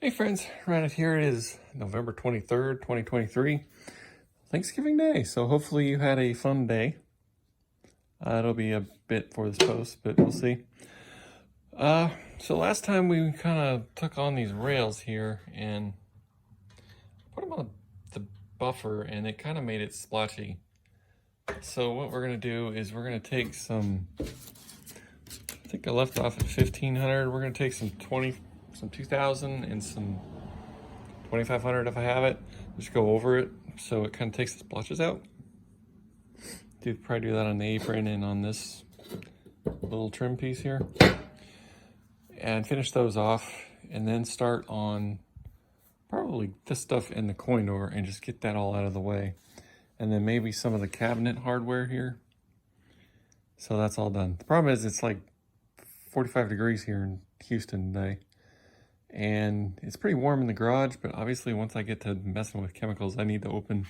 Hey friends, right here it is November 23rd, 2023, Thanksgiving Day. So hopefully you had a fun day. It'll be a bit for this post, but we'll see. So last time we kind of took on these rails here and put them on the buffer and it kind of made it splotchy. So what we're going to do is we're going to take some, I think I left off at 1500. We're going to take some 2000 and some 2500 if I have it. Just go over it so it kind of takes the splotches out. Probably do that on the apron and on this little trim piece here. And finish those off and then start on probably this stuff in the coin door and just get that all out of the way. And then maybe some of the cabinet hardware here. So that's all done. The problem is it's like 45 degrees here in Houston today. And it's pretty warm in the garage, but obviously once I get to messing with chemicals, I need to open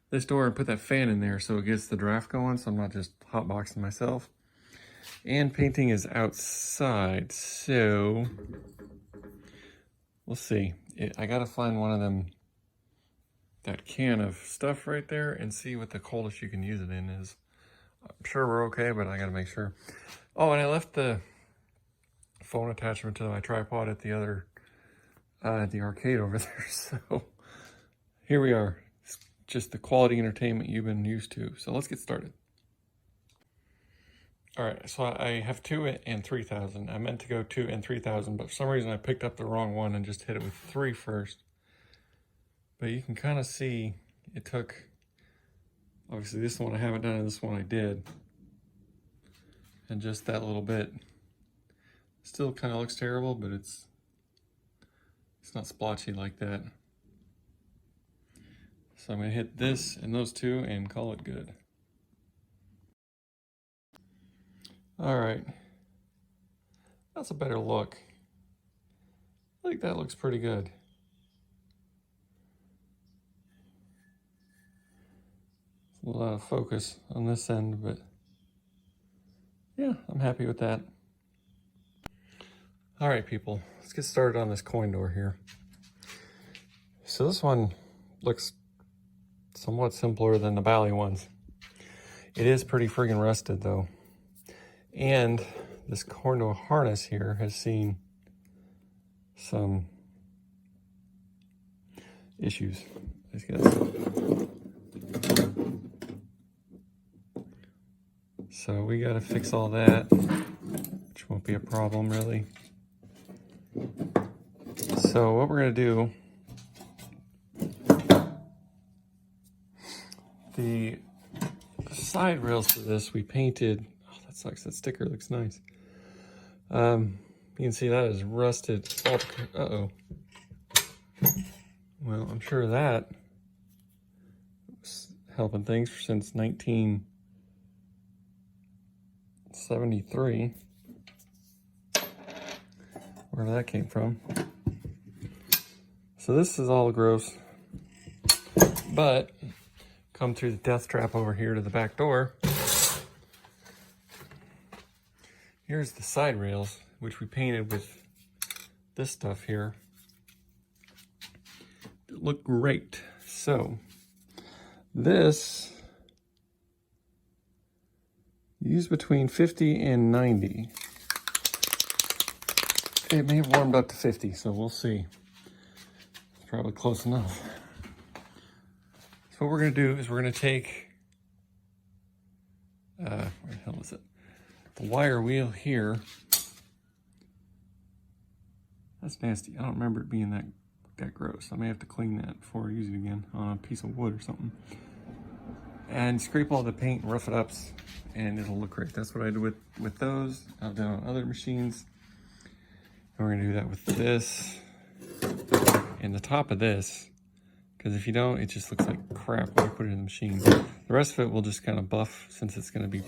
this door and put that fan in there so it gets the draft going, so I'm not just hotboxing myself. And painting is outside, so we'll see. I gotta find one of them, that can of stuff right there, and see what the coldest you can use it in is. I'm sure we're okay, but I gotta make sure. Oh, and I left the phone attachment to my tripod at the other the arcade over there. So here we are. It's just the quality entertainment you've been used to. So let's get started. All right, so I have 2 and 3000. I meant to go 2 and 3000, but for some reason I picked up the wrong one and just hit it with 3 first. But you can kind of see it took, obviously this one I haven't done and this one I did. And just that little bit. Still kind of looks terrible, but it's not splotchy like that. So I'm going to hit this and those 2 and call it good. All right. That's a better look. I think that looks pretty good. A lot of focus on this end, but yeah, I'm happy with that. All right, people, let's get started on this coin door here. So this one looks somewhat simpler than the Bally ones. It is pretty friggin' rusted though. And this coin door harness here has seen some issues. So we gotta fix all that, which won't be a problem really. So what we're gonna do, the side rails for this we painted. Oh, that sucks. That sticker looks nice. You can see that is rusted. Uh-oh. Well, I'm sure that was helping things since 1973. Wherever that came from. So this is all gross, but come through the death trap over here to the back door. Here's the side rails, which we painted with this stuff here. It looked great. So this used between 50 and 90. It may have warmed up to 50, so we'll see. It's probably close enough. So what we're gonna do is we're gonna take, where the hell is it? The wire wheel here. That's nasty. I don't remember it being that gross. I may have to clean that before I use it again on a piece of wood or something. And scrape all the paint and rough it up, and it'll look great. That's what I did with those. I've done on other machines. And we're gonna do that with this and the top of this, because if you don't, it just looks like crap when you put it in the machine. The rest of it will just kind of buff since it's gonna be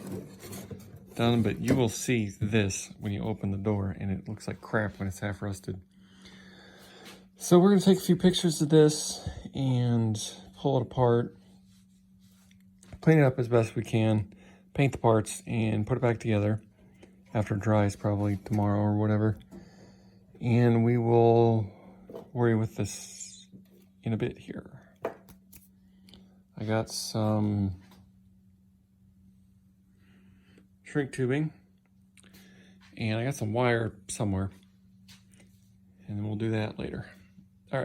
done, but you will see this when you open the door and it looks like crap when it's half rusted. So we're gonna take a few pictures of this and pull it apart, clean it up as best we can, paint the parts and put it back together after it dries, probably tomorrow or whatever. And we will worry with this in a bit here. I got some shrink tubing, and I got some wire somewhere, and then we'll do that later. All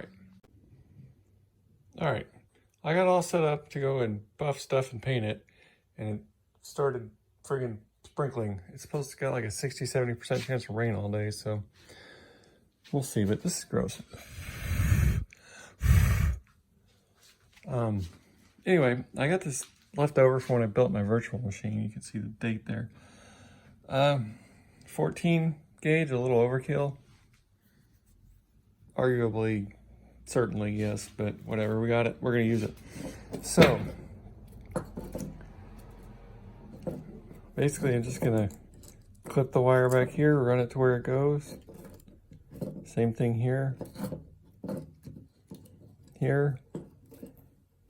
right. I got all set up to go and buff stuff and paint it, and it started friggin' sprinkling. It's supposed to get like a 60-70% chance of rain all day, so we'll see, but this is gross. Anyway, I got this left over from when I built my virtual machine. You can see the date there. 14 gauge, a little overkill. Arguably, certainly, yes, but whatever, we got it. We're gonna use it. So, basically, I'm just gonna clip the wire back here, run it to where it goes. Same thing here. Here.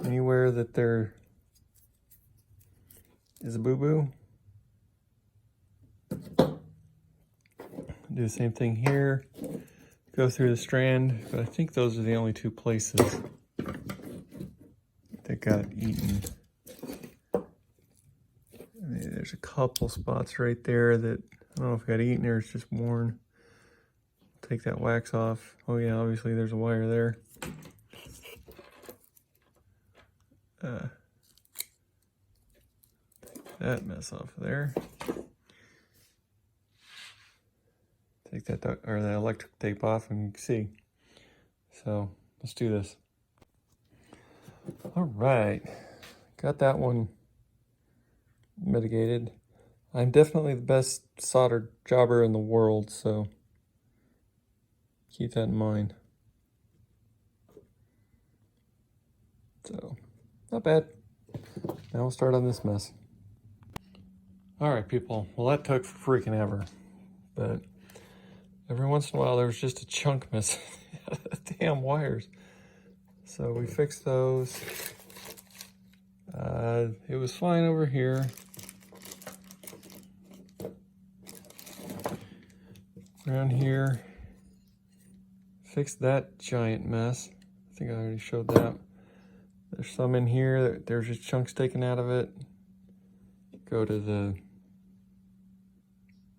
Anywhere that there is a boo-boo. Do the same thing here. Go through the strand, but I think those are the only two places that got eaten. There's a couple spots right there that I don't know if it got eaten or it's just worn. Take that wax off. Oh yeah, obviously there's a wire there. That mess off of there. Take that or that electric tape off and you can see. So let's do this. All right, got that one mitigated. I'm definitely the best solder jobber in the world, so keep that in mind. So, not bad. Now we'll start on this mess. All right, people. Well, that took freaking ever, but every once in a while there was just a chunk missing out of the damn wires. So we fixed those. It was fine over here. Around here, fixed that giant mess. I think I already showed that. There's some in here, there's just chunks taken out of it. Go to the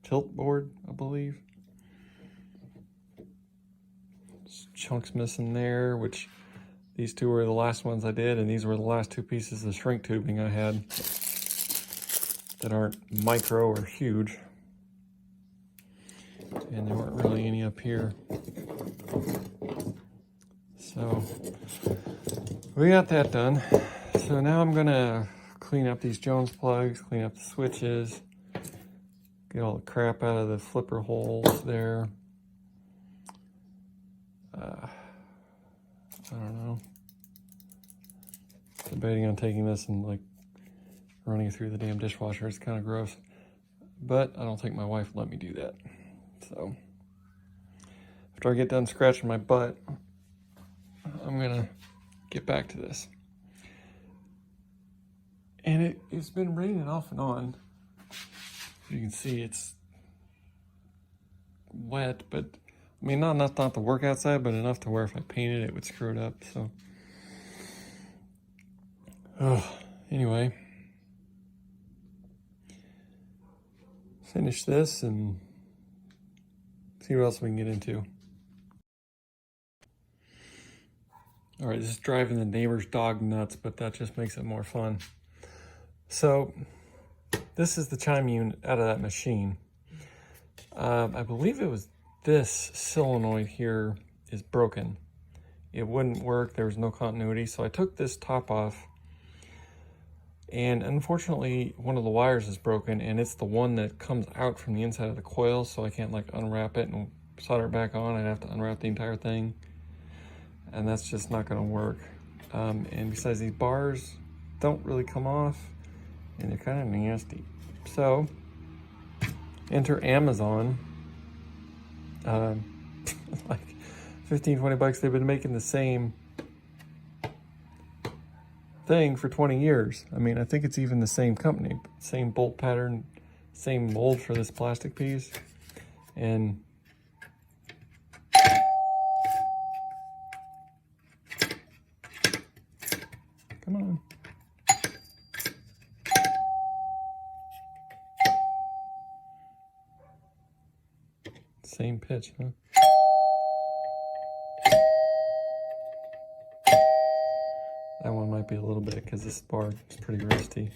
tilt board, I believe. There's chunks missing there, which these two were the last ones I did, and these were the last two pieces of shrink tubing I had that aren't micro or huge. And there weren't really any up here. So we got that done. So now I'm gonna clean up these Jones plugs, clean up the switches, get all the crap out of the flipper holes there. I don't know. Debating on taking this and like running it through the damn dishwasher. It's kind of gross, but I don't think my wife will let me do that. So after I get done scratching my butt, I'm gonna get back to this. And it's been raining off and on. You can see it's wet, but I mean, not enough not to work outside, but enough to where if I painted it would screw it up. So anyway, finish this and see what else we can get into. All right, this is driving the neighbor's dog nuts, but that just makes it more fun. So this is the chime unit out of that machine. I believe it was this solenoid here is broken. It wouldn't work, there was no continuity, so I took this top off, and unfortunately one of the wires is broken, and it's the one that comes out from the inside of the coil, so I can't like unwrap it and solder it back on. I'd have to unwrap the entire thing, and that's just not gonna work. And besides, these bars don't really come off, and they're kind of nasty. So enter Amazon. Like 15-20 bucks. They've been making the same thing for 20 years. I mean, I think it's even the same company, same bolt pattern, same mold for this plastic piece. And Same pitch, huh? That one might be a little bit because this bar is pretty rusty.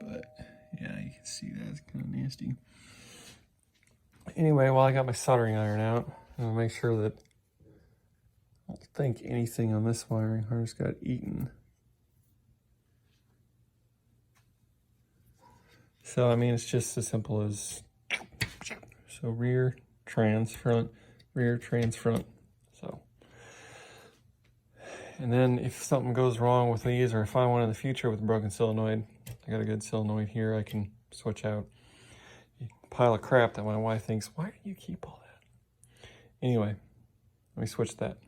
But yeah, you can see that it's kind of nasty. Anyway, while I got my soldering iron out, I'm gonna make sure that I don't think anything on this wiring harness got eaten. So I mean, it's just as simple as so rear, trans, front, rear, trans, front. So, and then if something goes wrong with these, or if I find one in the future with a broken solenoid, I got a good solenoid here I can switch out. Pile of crap that my wife thinks, why do you keep all that? Anyway, let me switch that.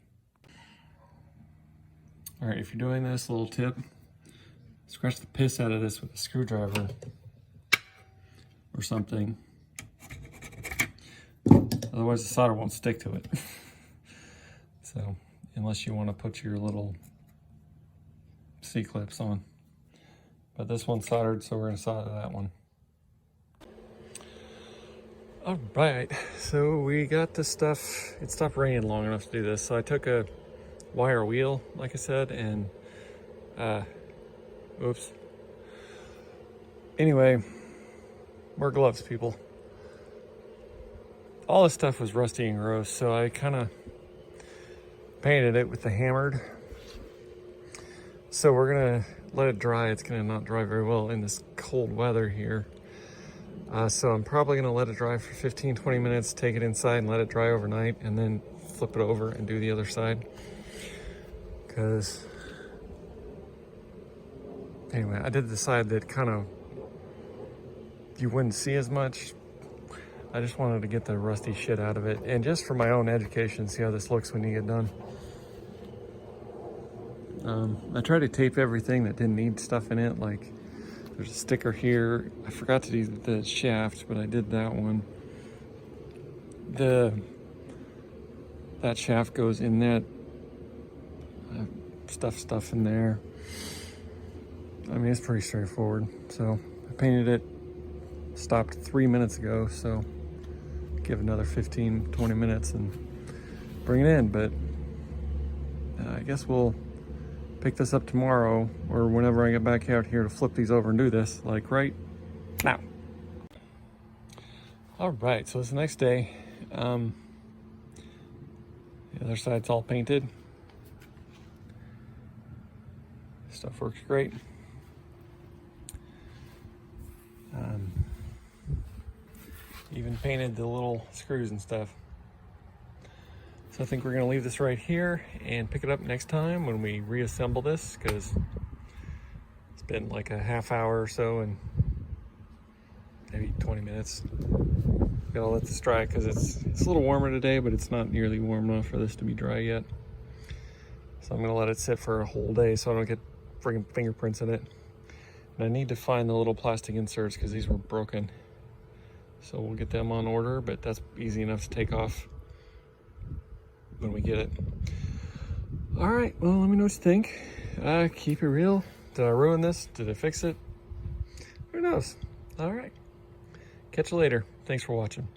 All right, if you're doing this, a little tip, scratch the piss out of this with a screwdriver or something. Otherwise the solder won't stick to it. So, unless you want to put your little C-clips on. But this one's soldered, so we're gonna solder that one. All right, so we got this stuff. It stopped raining long enough to do this. So I took a wire wheel, like I said, and oops. Anyway, wear gloves, people. All this stuff was rusty and gross, so I kind of painted it with the hammered. So we're gonna let it dry. It's gonna not dry very well in this cold weather here. So I'm probably gonna let it dry for 15-20 minutes, take it inside and let it dry overnight, and then flip it over and do the other side. Because anyway, I did the side that kind of you wouldn't see as much. I just wanted to get the rusty shit out of it, and just for my own education, see how this looks when you get done. I tried to tape everything that didn't need stuff in it, like there's a sticker here. I forgot to do the shaft, but I did that one. That shaft goes in that stuff in there. I mean, it's pretty straightforward. So I painted it, stopped 3 minutes ago, so give another 15-20 minutes and bring it in. But I guess we'll pick this up tomorrow or whenever I get back out here to flip these over and do this, like right now. All right, so it's the next day. The other side's all painted. Stuff works great. Even painted the little screws and stuff. So I think we're gonna leave this right here and pick it up next time when we reassemble this, because it's been like a half hour or so and maybe 20 minutes. Gotta let this dry because it's a little warmer today, but it's not nearly warm enough for this to be dry yet. So I'm gonna let it sit for a whole day so I don't get friggin' fingerprints in it. And I need to find the little plastic inserts because these were broken. So we'll get them on order, but that's easy enough to take off when we get it. All right, well, let me know what you think. Keep it real. Did I ruin this? Did I fix it? Who knows? All right. Catch you later. Thanks for watching.